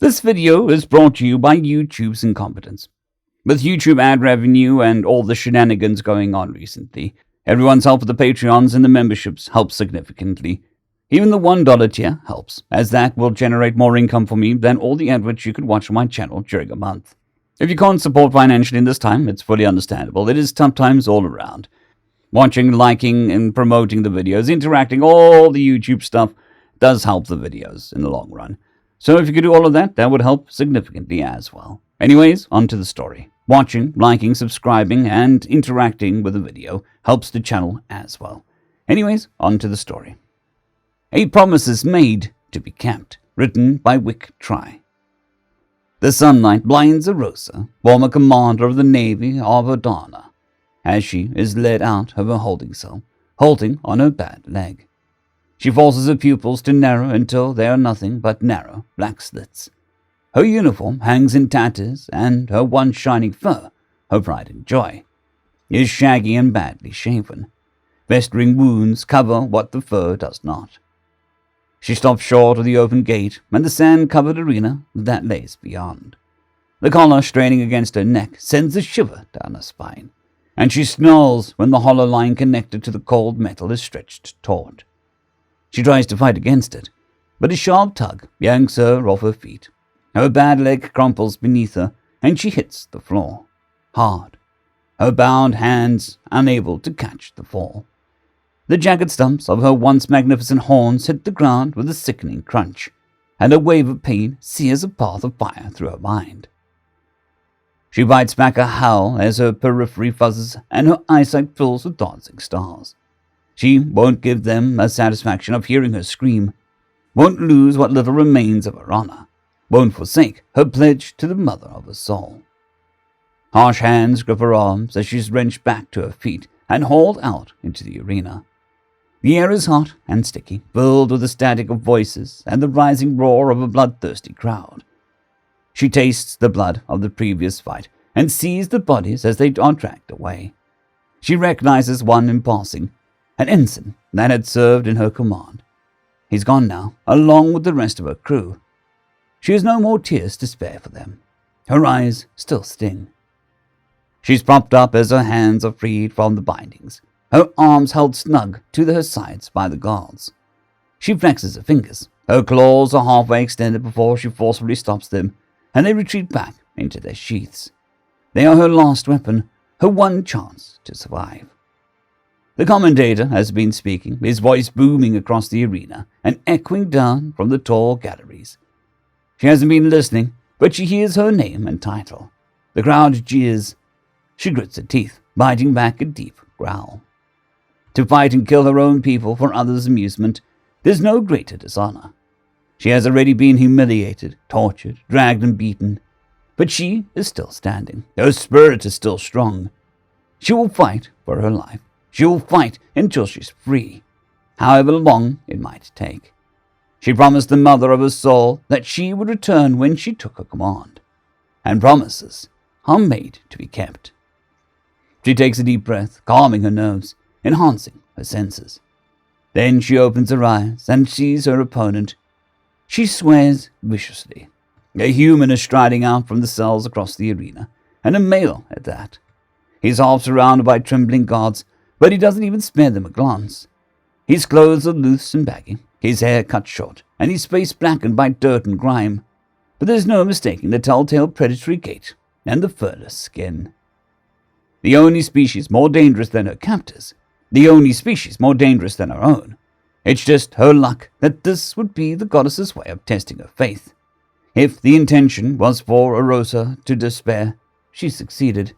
This video is brought to you by YouTube's incompetence. With YouTube ad revenue and all the shenanigans going on recently, everyone's help with the Patreons and the memberships helps significantly. Even the $1 tier helps, as that will generate more income for me than all the adverts you could watch on my channel during a month. If you can't support financially in this time, it's fully understandable. It is tough times all around. Watching, liking, and promoting the videos, interacting, all the YouTube stuff does help the videos in the long run. So if you could do all of that, that would help significantly as well. Anyways, on to the story. Watching, liking, subscribing, and interacting with the video helps the channel as well. Anyways, on to the story. A Promise is Made to be Kept, written by Wiktry. The sunlight blinds Arosa, former commander of the Navy of Adana, as she is led out of her holding cell, halting on her bad leg. She forces her pupils to narrow until they are nothing but narrow black slits. Her uniform hangs in tatters, and her one shining fur, her pride and joy, is shaggy and badly shaven. Festering wounds cover what the fur does not. She stops short of the open gate and the sand-covered arena that lays beyond. The collar straining against her neck sends a shiver down her spine, and she snarls when the hollow line connected to the cold metal is stretched taut. She tries to fight against it, but a sharp tug yanks her off her feet. Her bad leg crumples beneath her, and she hits the floor, hard, her bound hands unable to catch the fall. The jagged stumps of her once magnificent horns hit the ground with a sickening crunch, and a wave of pain sears a path of fire through her mind. She bites back a howl as her periphery fuzzes and her eyesight fills with dancing stars. She won't give them a satisfaction of hearing her scream, won't lose what little remains of her honor, won't forsake her pledge to the mother of her soul. Harsh hands grip her arms as she's wrenched back to her feet and hauled out into the arena. The air is hot and sticky, filled with the static of voices and the rising roar of a bloodthirsty crowd. She tastes the blood of the previous fight and sees the bodies as they are dragged away. She recognizes one in passing, an ensign that had served in her command. He's gone now, along with the rest of her crew. She has no more tears to spare for them. Her eyes still sting. She's propped up as her hands are freed from the bindings, her arms held snug to her sides by the guards. She flexes her fingers. Her claws are halfway extended before she forcefully stops them, and they retreat back into their sheaths. They are her last weapon, her one chance to survive. The commentator has been speaking, his voice booming across the arena and echoing down from the tall galleries. She hasn't been listening, but she hears her name and title. The crowd jeers. She grits her teeth, biting back a deep growl. To fight and kill her own people for others' amusement, there's no greater dishonor. She has already been humiliated, tortured, dragged and beaten, but she is still standing. Her spirit is still strong. She will fight for her life. She will fight until she's free, however long it might take. She promised the mother of her soul that she would return when she took her command, and promises are made to be kept. She takes a deep breath, calming her nerves, enhancing her senses. Then she opens her eyes and sees her opponent. She swears viciously. A human is striding out from the cells across the arena, and a male at that. He's half surrounded by trembling guards, but he doesn't even spare them a glance. His clothes are loose and baggy, his hair cut short, and his face blackened by dirt and grime. But there's no mistaking the telltale predatory gait and the furless skin. The only species more dangerous than her captors, the only species more dangerous than her own. It's just her luck that this would be the goddess's way of testing her faith. If the intention was for Arosa to despair, she succeeded.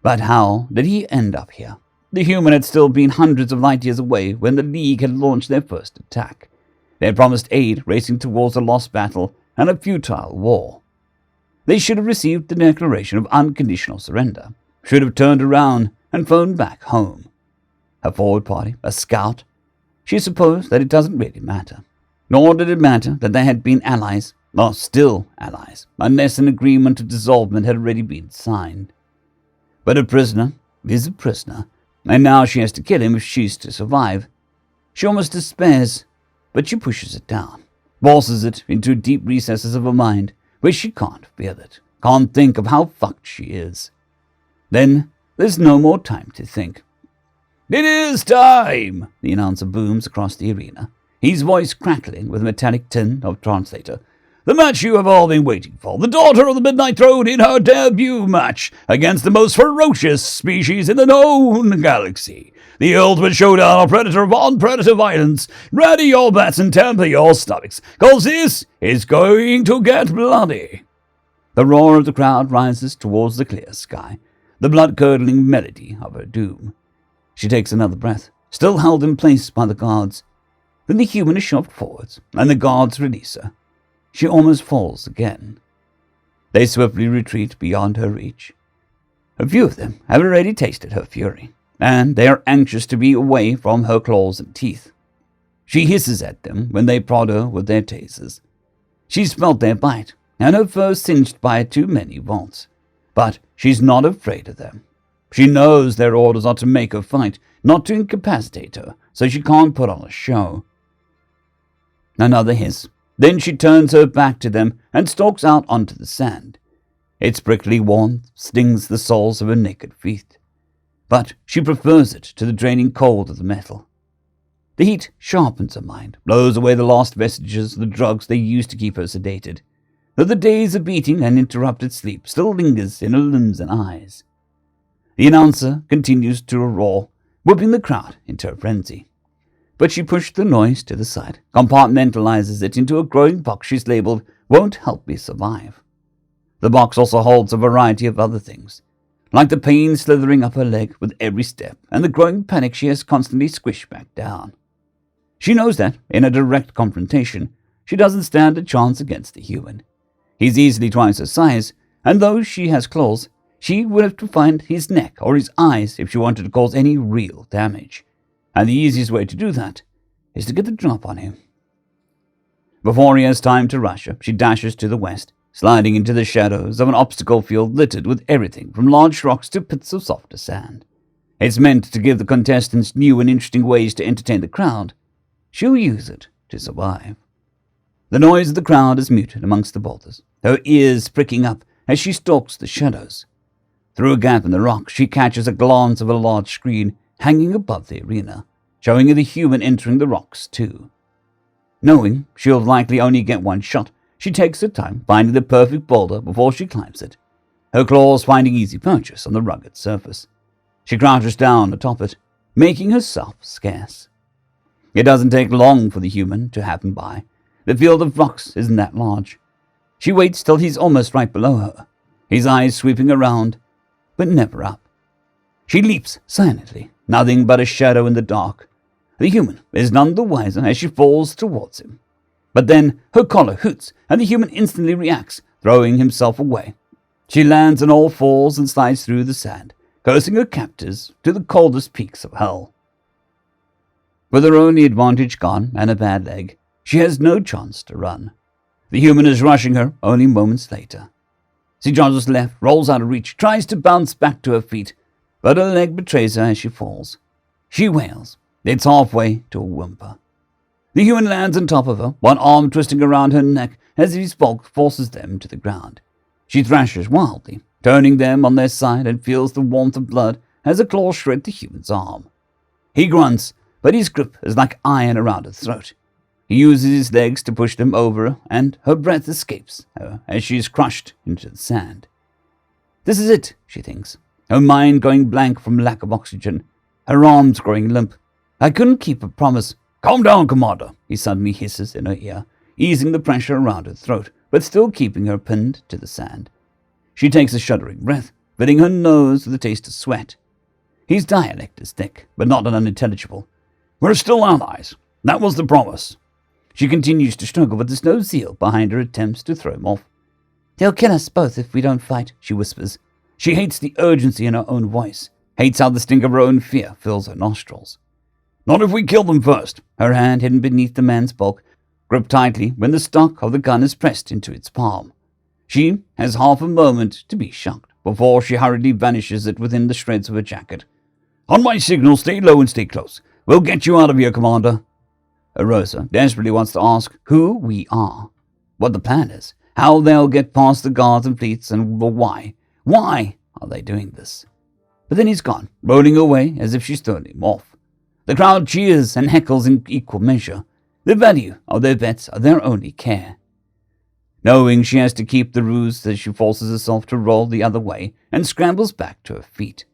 But how did he end up here? The human had still been hundreds of light years away when the League had launched their first attack. They had promised aid, racing towards a lost battle and a futile war. They should have received the declaration of unconditional surrender, should have turned around and phoned back home. Her forward party, a scout, she supposed that it doesn't really matter. Nor did it matter that they had been allies, or still allies, unless an agreement of dissolvement had already been signed. But a prisoner is a prisoner, and now she has to kill him if she's to survive. She almost despairs, but she pushes it down. forces it into deep recesses of her mind where she can't feel it, can't think of how fucked she is. Then there's no more time to think. "It is time!" the announcer booms across the arena, his voice crackling with a metallic tin of translator. "The match you have all been waiting for. The daughter of the Midnight Throne in her debut match against the most ferocious species in the known galaxy. The ultimate showdown of predator on predator violence. Ready your bats and temper your stomachs, cause this is going to get bloody." The roar of the crowd rises towards the clear sky, the blood-curdling melody of her doom. She takes another breath, still held in place by the guards. Then the human is shoved forwards, and the guards release her. She almost falls again. They swiftly retreat beyond her reach. A few of them have already tasted her fury, and they are anxious to be away from her claws and teeth. She hisses at them when they prod her with their tasers. She's felt their bite, and her fur singed by too many volts. But she's not afraid of them. She knows their orders are to make her fight, not to incapacitate her, so she can't put on a show. Another hiss. Then she turns her back to them and stalks out onto the sand. Its prickly warmth stings the soles of her naked feet, but she prefers it to the draining cold of the metal. The heat sharpens her mind, blows away the last vestiges of the drugs they used to keep her sedated, though the days of beating and interrupted sleep still lingers in her limbs and eyes. The announcer continues to roar, whipping the crowd into a frenzy. But she pushed the noise to the side, compartmentalizes it into a growing box she's labeled "Won't Help Me Survive." The box also holds a variety of other things, like the pain slithering up her leg with every step and the growing panic she has constantly squished back down. She knows that, in a direct confrontation, she doesn't stand a chance against the human. He's easily twice her size, and though she has claws, she would have to find his neck or his eyes if she wanted to cause any real damage. And the easiest way to do that is to get the drop on him. Before he has time to rush her, she dashes to the west, sliding into the shadows of an obstacle field littered with everything from large rocks to pits of softer sand. It's meant to give the contestants new and interesting ways to entertain the crowd. She'll use it to survive. The noise of the crowd is muted amongst the boulders, her ears pricking up as she stalks the shadows. Through a gap in the rock, she catches a glance of a large screen hanging above the arena, showing her the human entering the rocks too. Knowing she'll likely only get one shot, she takes her time finding the perfect boulder before she climbs it, her claws finding easy purchase on the rugged surface. She crouches down atop it, making herself scarce. It doesn't take long for the human to happen by. The field of rocks isn't that large. She waits till he's almost right below her, his eyes sweeping around, but never up. She leaps silently, nothing but a shadow in the dark. The human is none the wiser as she falls towards him. But then her collar hoots, and the human instantly reacts, throwing himself away. She lands on all fours and slides through the sand, cursing her captors to the coldest peaks of hell. With her only advantage gone and a bad leg, she has no chance to run. The human is rushing her only moments later. She dodges left, rolls out of reach, tries to bounce back to her feet, but her leg betrays her as she falls. She wails. It's halfway to a whimper. The human lands on top of her, one arm twisting around her neck as his bulk forces them to the ground. She thrashes wildly, turning them on their side, and feels the warmth of blood as a claw shred the human's arm. He grunts, but his grip is like iron around her throat. He uses his legs to push them over her, and her breath escapes her as she is crushed into the sand. This is it, she thinks, her mind going blank from lack of oxygen, her arms growing limp. I couldn't keep a promise. Calm down, Commander, he suddenly hisses in her ear, easing the pressure around her throat, but still keeping her pinned to the sand. She takes a shuddering breath, filling her nose with a taste of sweat. His dialect is thick, but not unintelligible. We're still allies. That was the promise. She continues to struggle, but there's no zeal behind her attempts to throw him off. They'll kill us both if we don't fight, she whispers. She hates the urgency in her own voice, hates how the stink of her own fear fills her nostrils. Not if we kill them first. Her hand hidden beneath the man's bulk, gripped tightly when the stock of the gun is pressed into its palm. She has half a moment to be shocked before she hurriedly vanishes it within the shreds of her jacket. On my signal, stay low and stay close. We'll get you out of here, Commander. Rosa desperately wants to ask who we are, what the plan is, how they'll get past the guards and fleets, and why. Why are they doing this? But then he's gone, rolling away as if she's thrown him off. The crowd cheers and heckles in equal measure. The value of their bets are their only care. Knowing she has to keep the ruse as she forces herself to roll the other way and scrambles back to her feet.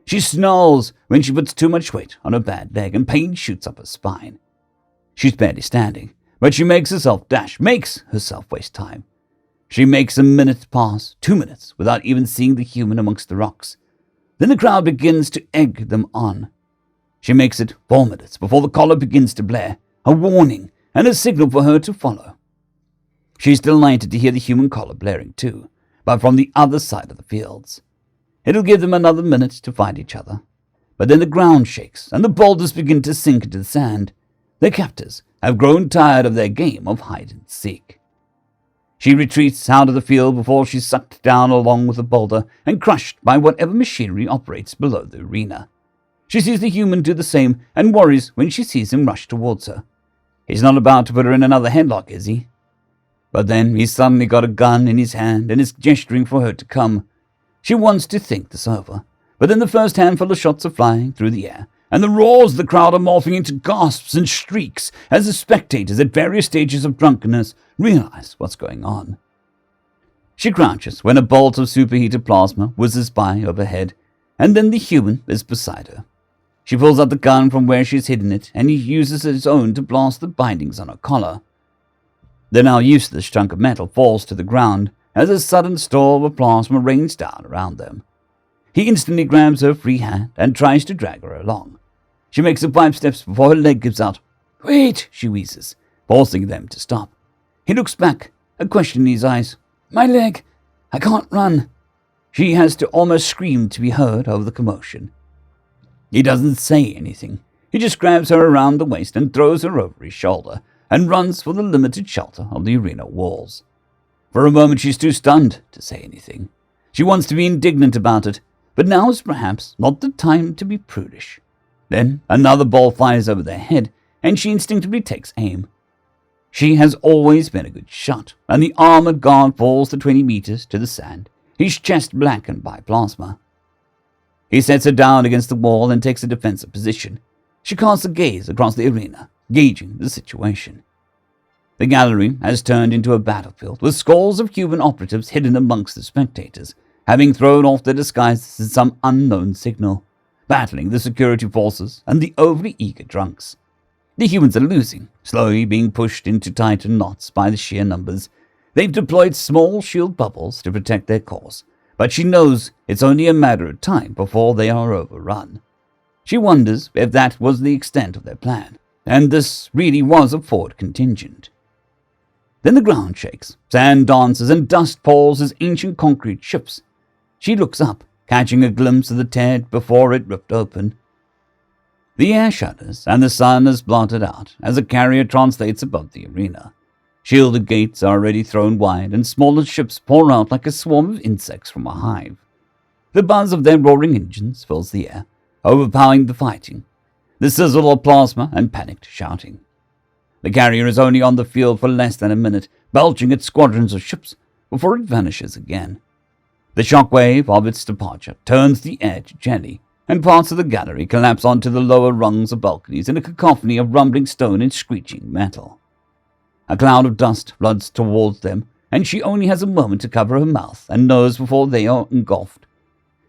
She snarls when she puts too much weight on her bad leg and pain shoots up her spine. She's barely standing, but she makes herself waste time. She makes a minute pass, 2 minutes, without even seeing the human amongst the rocks. Then the crowd begins to egg them on. She makes it 4 minutes before the collar begins to blare, a warning and a signal for her to follow. She's delighted to hear the human collar blaring too, but from the other side of the fields. It'll give them another minute to find each other. But then the ground shakes and the boulders begin to sink into the sand. Their captors have grown tired of their game of hide and seek. She retreats out of the field before she's sucked down along with the boulder and crushed by whatever machinery operates below the arena. She sees the human do the same and worries when she sees him rush towards her. He's not about to put her in another headlock, is he? But then he's suddenly got a gun in his hand and is gesturing for her to come. She wants to think this over, but then the first handful of shots are flying through the air, and the roars of the crowd are morphing into gasps and shrieks as the spectators at various stages of drunkenness realize what's going on. She crouches when a bolt of superheated plasma whizzes by overhead, and then the human is beside her. She pulls out the gun from where she's hidden it, and he uses his own to blast the bindings on her collar. The now useless chunk of metal falls to the ground as a sudden storm of plasma rains down around them. He instantly grabs her free hand and tries to drag her along. She makes 5 steps before her leg gives out. "Wait," she wheezes, forcing them to stop. He looks back, a question in his eyes. "My leg, I can't run." She has to almost scream to be heard over the commotion. He doesn't say anything. He just grabs her around the waist and throws her over his shoulder and runs for the limited shelter of the arena walls. For a moment she's too stunned to say anything. She wants to be indignant about it, but now is perhaps not the time to be prudish. Then another ball flies over their head, and she instinctively takes aim. She has always been a good shot, and the armored guard falls the 20 meters to the sand, his chest blackened by plasma. He sets her down against the wall and takes a defensive position. She casts a gaze across the arena, gauging the situation. The gallery has turned into a battlefield with scores of human operatives hidden amongst the spectators, having thrown off their disguises in some unknown signal, battling the security forces and the overly eager drunks. The humans are losing, slowly being pushed into tighter knots by the sheer numbers. They've deployed small shield bubbles to protect their cause, but she knows it's only a matter of time before they are overrun. She wonders if that was the extent of their plan, and this really was a forward contingent. Then the ground shakes, sand dances, and dust falls as ancient concrete shifts. She looks up, catching a glimpse of the tear before it ripped open. The air shudders, and the sun is blotted out as a carrier translates above the arena. Shielded gates are already thrown wide, and smaller ships pour out like a swarm of insects from a hive. The buzz of their roaring engines fills the air, overpowering the fighting, the sizzle of plasma and panicked shouting. The carrier is only on the field for less than a minute, belching its squadrons of ships before it vanishes again. The shockwave of its departure turns the air to jelly, and parts of the gallery collapse onto the lower rungs of balconies in a cacophony of rumbling stone and screeching metal. A cloud of dust floods towards them, and she only has a moment to cover her mouth and nose before they are engulfed.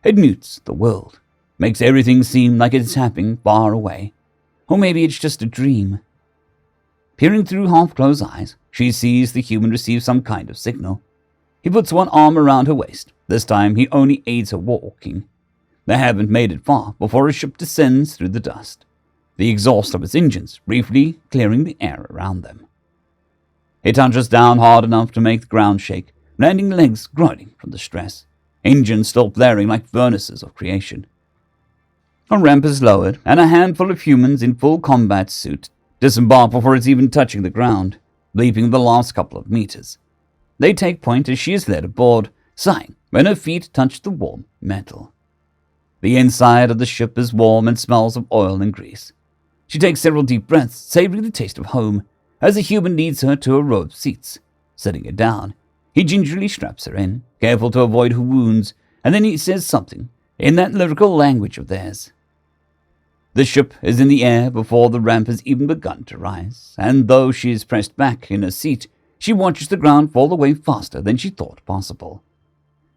It mutes the world, makes everything seem like it's happening far away, or maybe it's just a dream. Peering through half-closed eyes, she sees the human receive some kind of signal. He puts one arm around her waist. This time he only aids her walking. They haven't made it far before a ship descends through the dust, the exhaust of its engines briefly clearing the air around them. It touches down hard enough to make the ground shake, landing legs groaning from the stress, engines still flaring like furnaces of creation. A ramp is lowered, and a handful of humans in full combat suit disembark before it's even touching the ground, leaping the last couple of meters. They take point as she is led aboard, sighing when her feet touch the warm metal. The inside of the ship is warm and smells of oil and grease. She takes several deep breaths, savoring the taste of home, as the human leads her to a row of seats. Sitting her down, he gingerly straps her in, careful to avoid her wounds, and then he says something in that lyrical language of theirs. The ship is in the air before the ramp has even begun to rise, and though she is pressed back in her seat, she watches the ground fall away faster than she thought possible.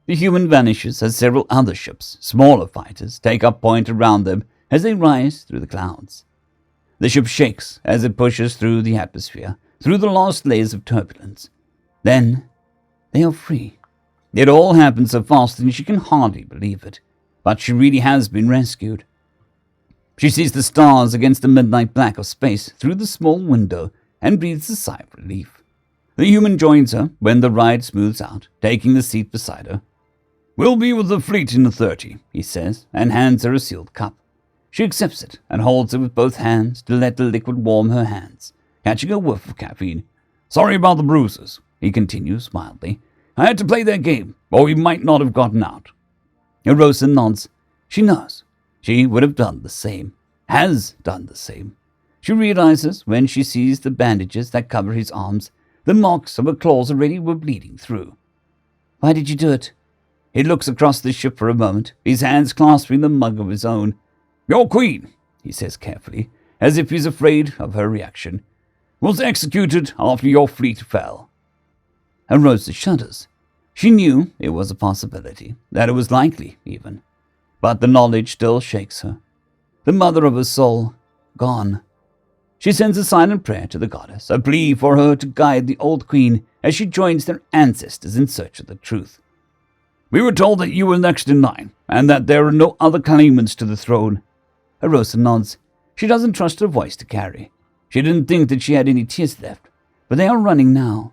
The human vanishes as several other ships, smaller fighters, take up point around them as they rise through the clouds. The ship shakes as it pushes through the atmosphere, through the last layers of turbulence. Then, they are free. It all happens so fast that she can hardly believe it, but she really has been rescued. She sees the stars against the midnight black of space through the small window and breathes a sigh of relief. The human joins her when the ride smooths out, taking the seat beside her. "We'll be with the fleet in 30, he says, and hands her a sealed cup. She accepts it and holds it with both hands to let the liquid warm her hands, catching a whiff of caffeine. "Sorry about the bruises," he continues mildly. "I had to play their game, or we might not have gotten out." Rosa nods. She knows. She would have done the same. Has done the same. She realizes when she sees the bandages that cover his arms, the marks of her claws already were bleeding through. "Why did you do it?" He looks across the ship for a moment, his hands clasping the mug of his own. "Your queen," he says carefully, as if he's afraid of her reaction, "was executed after your fleet fell." And Rosa shudders. She knew it was a possibility, that it was likely, even. But the knowledge still shakes her. The mother of her soul, gone. She sends a silent prayer to the goddess, a plea for her to guide the old queen as she joins their ancestors in search of the truth. "We were told that you were next in line, and that there are no other claimants to the throne." Rosa nods. She doesn't trust her voice to carry. She didn't think that she had any tears left, but they are running now.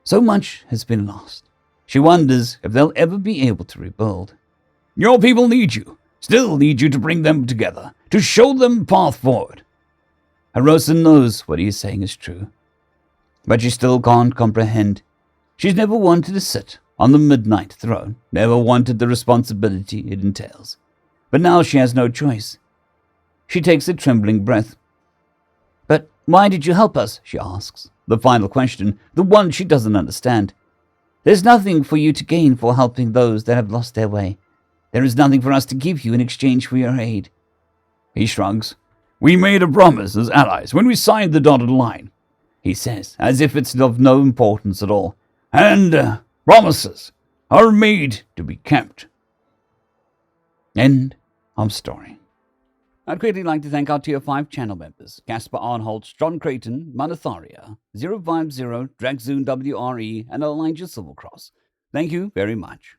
So much has been lost. She wonders if they'll ever be able to rebuild. "Your people need you, still need you to bring them together, to show them the path forward." Rosa knows what he is saying is true, but she still can't comprehend. She's never wanted to sit on the midnight throne, never wanted the responsibility it entails. But now she has no choice. She takes a trembling breath. "But why did you help us?" she asks, the final question, the one she doesn't understand. "There's nothing for you to gain for helping those that have lost their way. There is nothing for us to give you in exchange for your aid." He shrugs. "We made a promise as allies when we signed the dotted line," he says, as if it's of no importance at all. "And promises are made to be kept." End of story. I'd greatly like to thank our Tier 5 channel members, Casper Arnholtz, John Creighton, Manatharia, 050, Dragzoon WRE, and Elijah Silvercross. Thank you very much.